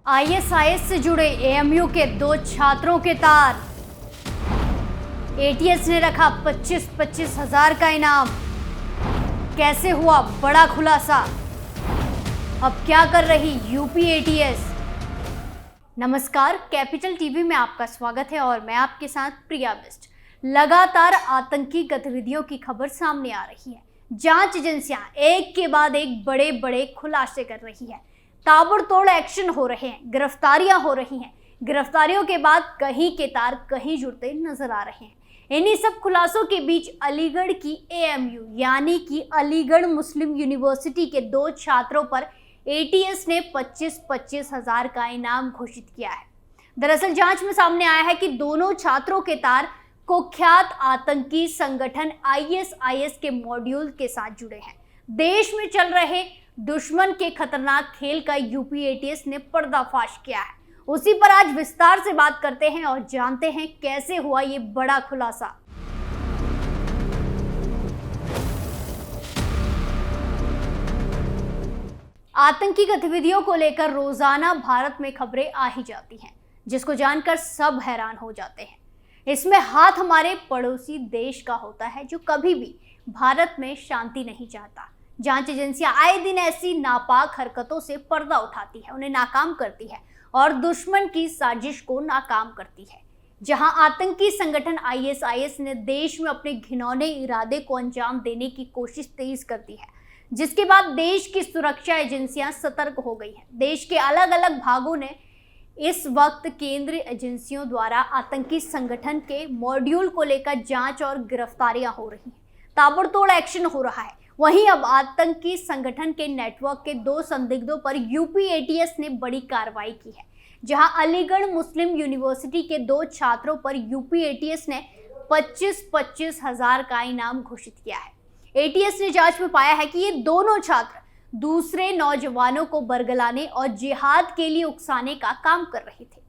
ISIS से जुड़े AMU के 2 छात्रों के तार। एटीएस ने रखा 25-25 हजार का इनाम। कैसे हुआ बड़ा खुलासा? अब क्या कर रही यूपी एटीएस? नमस्कार, कैपिटल टीवी में आपका स्वागत है और मैं आपके साथ प्रिया बिस्ट। लगातार आतंकी गतिविधियों की खबर सामने आ रही है। जांच एजेंसियां एक के बाद एक बड़े बड़े खुलासे कर रही है। ताबड़तोड़ एक्शन हो रहे हैं, गिरफ्तारियां हो रही हैं। गिरफ्तारियों के बाद कहीं के तार कहीं जुड़ते नजर आ रहे हैं। इन्हीं सब खुलासों के बीच अलीगढ़ की एएमयू यानी कि अलीगढ़ मुस्लिम यूनिवर्सिटी के 2 छात्रों पर एटीएस ने 25-25 हजार का इनाम घोषित किया है। दरअसल जांच में सामने आया है कि दोनों छात्रों के तार कुख्यात आतंकी संगठन आईएसआईएस के मॉड्यूल के साथ जुड़े हैं। देश में चल रहे दुश्मन के खतरनाक खेल का यूपी एटीएस ने पर्दाफाश किया है। उसी पर आज विस्तार से बात करते हैं और जानते हैं कैसे हुआ ये बड़ा खुलासा। आतंकी गतिविधियों को लेकर रोजाना भारत में खबरें आ ही जाती हैं, जिसको जानकर सब हैरान हो जाते हैं। इसमें हाथ हमारे पड़ोसी देश का होता है, जो कभी भी भारत में शांति नहीं चाहता। जांच एजेंसियां आए दिन ऐसी नापाक हरकतों से पर्दा उठाती है, उन्हें नाकाम करती है और दुश्मन की साजिश को नाकाम करती है। जहां आतंकी संगठन आईएसआईएस ने देश में अपने घिनौने इरादे को अंजाम देने की कोशिश तेज कर दी है, जिसके बाद देश की सुरक्षा एजेंसियां सतर्क हो गई हैं। देश के अलग अलग भागों ने इस वक्त केंद्रीय एजेंसियों द्वारा आतंकी संगठन के मॉड्यूल को लेकर जांच और गिरफ्तारियां हो रही हैं। ताबड़तोड़ एक्शन हो रहा है। वहीं अब आतंकी संगठन के नेटवर्क के 2 संदिग्धों पर यूपी एटीएस ने बड़ी कार्रवाई की है। जहां अलीगढ़ मुस्लिम यूनिवर्सिटी के 2 छात्रों पर यूपी एटीएस ने 25-25 हजार का इनाम घोषित किया है। एटीएस ने जांच में पाया है कि ये दोनों छात्र दूसरे नौजवानों को बरगलाने और जिहाद के लिए उकसाने का काम कर रहे थे।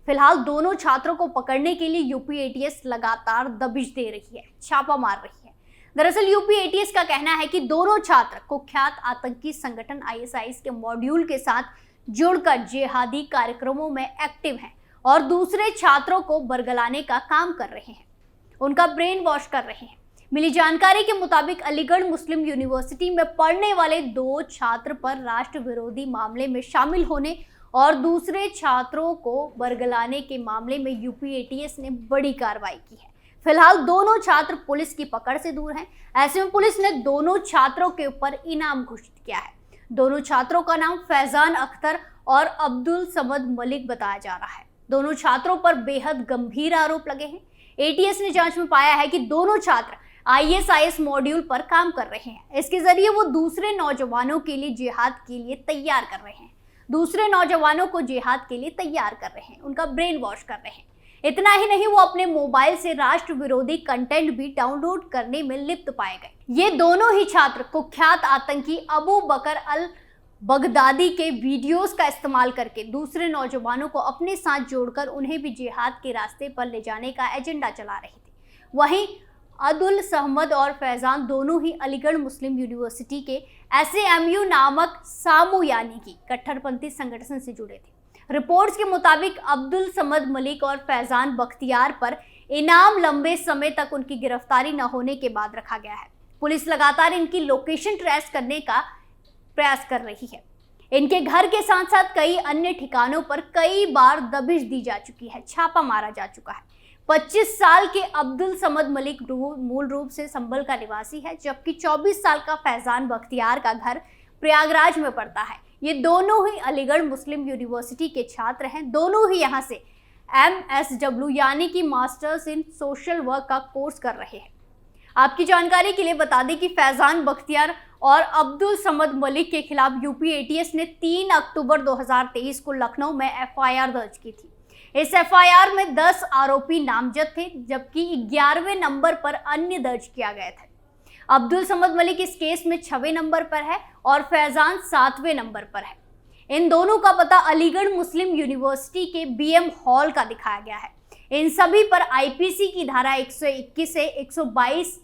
फिलहाल दोनों छात्रों को पकड़ने के लिए यूपी एटीएस लगातार दबिश दे रही है, छापा मार रही है। दरअसल यूपी एटीएस का कहना है कि दोनों छात्र कुख्यात आतंकी संगठन आईएसआईएस के मॉड्यूल के साथ जुड़कर जिहादी कार्यक्रमों में एक्टिव हैं और दूसरे छात्रों को बरगलाने का काम कर रहे हैं, उनका ब्रेन वॉश कर रहे हैं। मिली जानकारी के मुताबिक अलीगढ़ मुस्लिम यूनिवर्सिटी में पढ़ने वाले 2 छात्र पर राष्ट्र विरोधी मामले में शामिल होने और दूसरे छात्रों को बरगलाने के मामले में यूपी एटीएस ने बड़ी कार्रवाई की है। फिलहाल दोनों छात्र पुलिस की पकड़ से दूर हैं। ऐसे में पुलिस ने दोनों छात्रों के ऊपर इनाम घोषित किया है। दोनों छात्रों का नाम फैजान अख्तर और अब्दुल समद मलिक बताया जा रहा है। दोनों छात्रों पर बेहद गंभीर आरोप लगे हैं। एटीएस ने जांच में पाया है कि दोनों छात्र आईएसआईएस मॉड्यूल पर काम कर रहे हैं। इसके जरिए वो दूसरे नौजवानों के लिए जिहाद के लिए तैयार कर रहे हैं, दूसरे नौजवानों को जिहाद के लिए तैयार कर रहे हैं, उनका ब्रेन वॉश कर रहे हैं। इतना ही नहीं, वो अपने मोबाइल से राष्ट्र विरोधी कंटेंट भी डाउनलोड करने में लिप्त पाए गए। ये दोनों ही छात्र कुख्यात आतंकी अबू बकर अल बगदादी के वीडियोस का इस्तेमाल करके दूसरे नौजवानों को अपने साथ जोड़कर उन्हें भी जिहाद के रास्ते पर ले जाने का एजेंडा चला रहे थे। वहीं अब्दुल सहमद और फैजान दोनों ही अलीगढ़ मुस्लिम यूनिवर्सिटी के एसएएमयू नामक सामू यानी कि कट्टरपंथी संगठन से जुड़े थे। रिपोर्ट्स के मुताबिक अब्दुल समद मलिक और फैजान बख्तियार पर इनाम लंबे समय तक उनकी गिरफ्तारी न होने के बाद रखा गया है। पुलिस लगातार इनकी लोकेशन ट्रेस करने का प्रयास कर रही है। इनके घर के साथ साथ कई अन्य ठिकानों पर कई बार दबिश दी जा चुकी है, छापा मारा जा चुका है। 25 साल के अब्दुल समद मलिक मूल रूप से संभल का निवासी है, जबकि 24 साल का फैजान बख्तियार का घर प्रयागराज में पड़ता है। ये दोनों ही अलीगढ़ मुस्लिम यूनिवर्सिटी के छात्र हैं। दोनों ही यहाँ से MSW यानी कि मास्टर्स इन सोशल वर्क का कोर्स कर रहे हैं। आपकी जानकारी के लिए बता दें कि फैजान बख्तियार और अब्दुल समद मलिक के खिलाफ यूपी एटीएस ने 3 अक्टूबर 2023 को लखनऊ में एफआईआर दर्ज की थी। इस एफआईआर में 10 आरोपी नामजद थे, जबकि 11वें नंबर पर अन्य दर्ज किया गया था। अब्दुल समद मलिक इस केस में 6वें नंबर पर है और फैजान 7वें नंबर पर है। इन दोनों का पता अलीगढ़ मुस्लिम यूनिवर्सिटी के बीएम हॉल का दिखाया गया है। इन सभी पर आईपीसी की धारा 121 से 122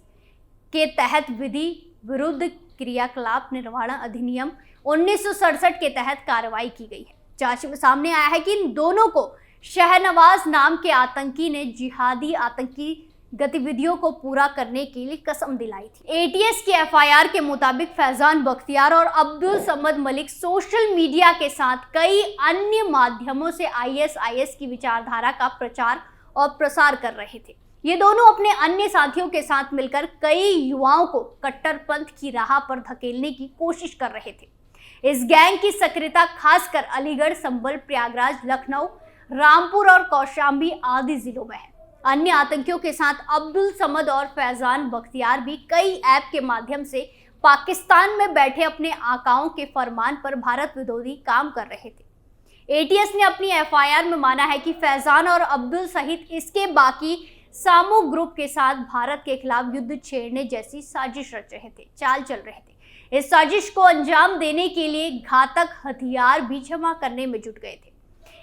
के तहत विधि विरुद्ध क्रियाकलाप निर्वहन अधिनियम 1967 के तहत कार्रवाई की गई है। जांच में सामने आया है कि इन दोनों को शहनवाज नाम के आतंकी ने जिहादी आतंकी गतिविधियों को पूरा करने के लिए कसम दिलाई थी। एटीएस की एफआईआर के मुताबिक फैजान बख्तियार और अब्दुल समद मलिक सोशल मीडिया के साथ कई अन्य माध्यमों से आईएसआईएस की विचारधारा का प्रचार और प्रसार कर रहे थे। ये दोनों अपने अन्य साथियों के साथ मिलकर कई युवाओं को कट्टरपंथ की राह पर धकेलने की कोशिश कर रहे थे। इस गैंग की सक्रियता खासकर अलीगढ़, संभल, प्रयागराज, लखनऊ, रामपुर और कौशाम्बी आदि जिलों में है। अन्य आतंकियों के साथ अब्दुल समद और फैजान बख्तियार भी कई ऐप के माध्यम से पाकिस्तान में बैठे अपने आकाओं के फरमान पर भारत विरोधी काम कर रहे थे। एटीएस ने अपनी एफआईआर में माना है कि फैजान और अब्दुल सहित इसके बाकी सामू ग्रुप के साथ भारत के खिलाफ युद्ध छेड़ने जैसी साजिश रच रहे थे, चाल चल रहे थे। इस साजिश को अंजाम देने के लिए घातक हथियार भी जमा करने में जुट गए थे।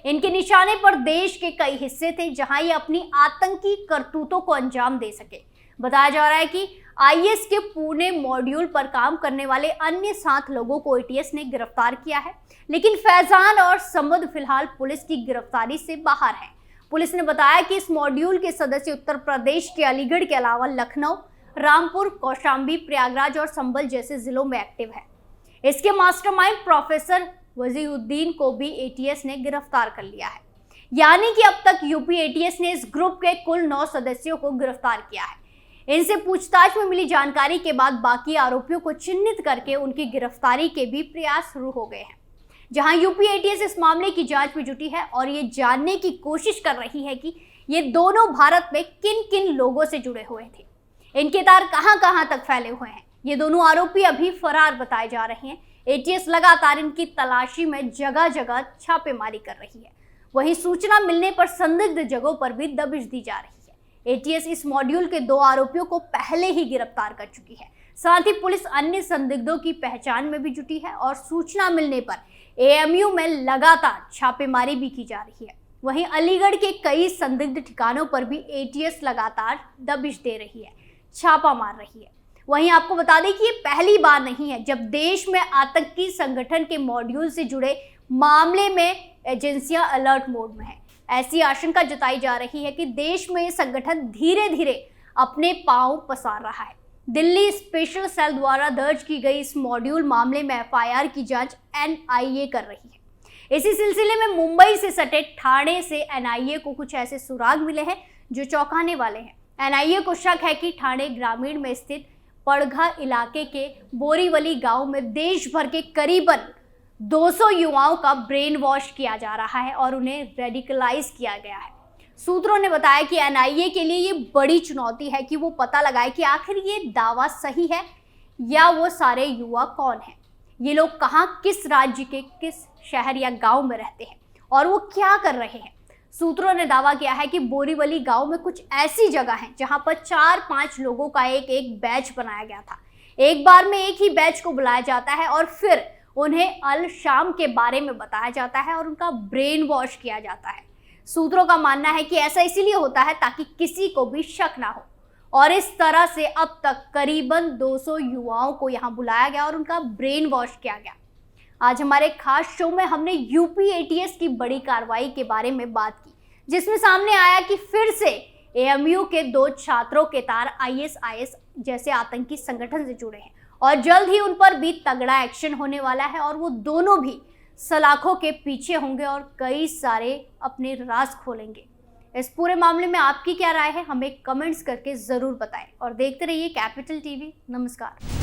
इनके निशाने पर देश के कई हिस्से थे जहां ये अपनी आतंकी करतूतों को अंजाम दे सके। बताया जा रहा है कि आईएस के पुणे मॉड्यूल पर काम करने वाले अन्य 7 लोगों को एटीएस ने गिरफ्तार किया है, लेकिन फैजान और समद फिलहाल पुलिस की गिरफ्तारी से बाहर हैं। पुलिस ने बताया कि इस मॉड्यूल के सदस्य उत्तर प्रदेश के अलीगढ़ के अलावा लखनऊ, रामपुर, कौशाम्बी, प्रयागराज और संभल जैसे जिलों में एक्टिव है। इसके मास्टरमाइंड प्रोफेसर वजीउद्दीन को भी एटीएस ने गिरफ्तार कर लिया है। यानी कि अब तक यूपी एटीएस ने इस ग्रुप के कुल 9 सदस्यों को गिरफ्तार किया है। इनसे पूछताछ में मिली जानकारी के बाद बाकी आरोपियों को चिन्हित करके उनकी गिरफ्तारी के भी प्रयास शुरू हो गए हैं। जहां यूपी एटीएस इस मामले की जांच में जुटी है और ये जानने की कोशिश कर रही है कि ये दोनों भारत में किन किन लोगों से जुड़े हुए थे, इनके तार कहां कहां तक फैले हुए हैं। ये दोनों आरोपी अभी फरार बताए जा रहे हैं। एटीएस लगातार इनकी तलाशी में जगह जगह छापेमारी कर रही है। वहीं सूचना मिलने पर संदिग्ध जगहों पर भी दबिश दी जा रही है। एटीएस इस मॉड्यूल के 2 आरोपियों को पहले ही गिरफ्तार कर चुकी है। साथ ही पुलिस अन्य संदिग्धों की पहचान में भी जुटी है और सूचना मिलने पर एएमयू में लगातार छापेमारी भी की जा रही है। वहीं अलीगढ़ के कई संदिग्ध ठिकानों पर भी एटीएस लगातार दबिश दे रही है, छापा मार रही है। वहीं आपको बता दें कि ये पहली बार नहीं है जब देश में आतंकी संगठन के मॉड्यूल से जुड़े मामले में एजेंसियां अलर्ट मोड में हैं। ऐसी आशंका जताई जा रही है कि देश में ये संगठन धीरे धीरे अपने पांव पसार रहा है। दिल्ली स्पेशल सेल द्वारा दर्ज की गई इस मॉड्यूल मामले में एफआईआर की जांच एनआईए कर रही है। इसी सिलसिले में मुंबई से सटे ठाणे से एनआईए को कुछ ऐसे सुराग मिले हैं जो चौंकाने वाले हैं। एनआईए को शक है कि ठाणे ग्रामीण में स्थित पड़घा इलाके के बोरीवली गांव में देश भर के करीबन 200 युवाओं का ब्रेन वॉश किया जा रहा है और उन्हें रेडिकलाइज किया गया है। सूत्रों ने बताया कि एनआईए के लिए ये बड़ी चुनौती है कि वो पता लगाए कि आखिर ये दावा सही है या वो सारे युवा कौन हैं, ये लोग कहाँ, किस राज्य के किस शहर या गांव में रहते हैं और वो क्या कर रहे हैं। सूत्रों ने दावा किया है कि बोरीवली गांव में कुछ ऐसी जगह है जहां पर 4-5 लोगों का एक बैच बनाया गया था। एक बार में एक ही बैच को बुलाया जाता है और फिर उन्हें अल शाम के बारे में बताया जाता है और उनका ब्रेन वॉश किया जाता है। सूत्रों का मानना है कि ऐसा इसीलिए होता है ताकि किसी को भी शक ना हो और इस तरह से अब तक करीबन 200 युवाओं को यहाँ बुलाया गया और उनका ब्रेन वॉश किया गया। आज हमारे खास शो में हमने यूपी एटीएस की बड़ी कार्रवाई के बारे में बात की, जिसमें सामने आया कि फिर से एएमयू के 2 छात्रों के तार आईएसआईएस जैसे आतंकी संगठन से जुड़े हैं और जल्द ही उन पर भी तगड़ा एक्शन होने वाला है और वो दोनों भी सलाखों के पीछे होंगे और कई सारे अपने राज खोलेंगे। इस पूरे मामले में आपकी क्या राय है, हमें कमेंट्स करके जरूर बताएं और देखते रहिए कैपिटल टीवी। नमस्कार।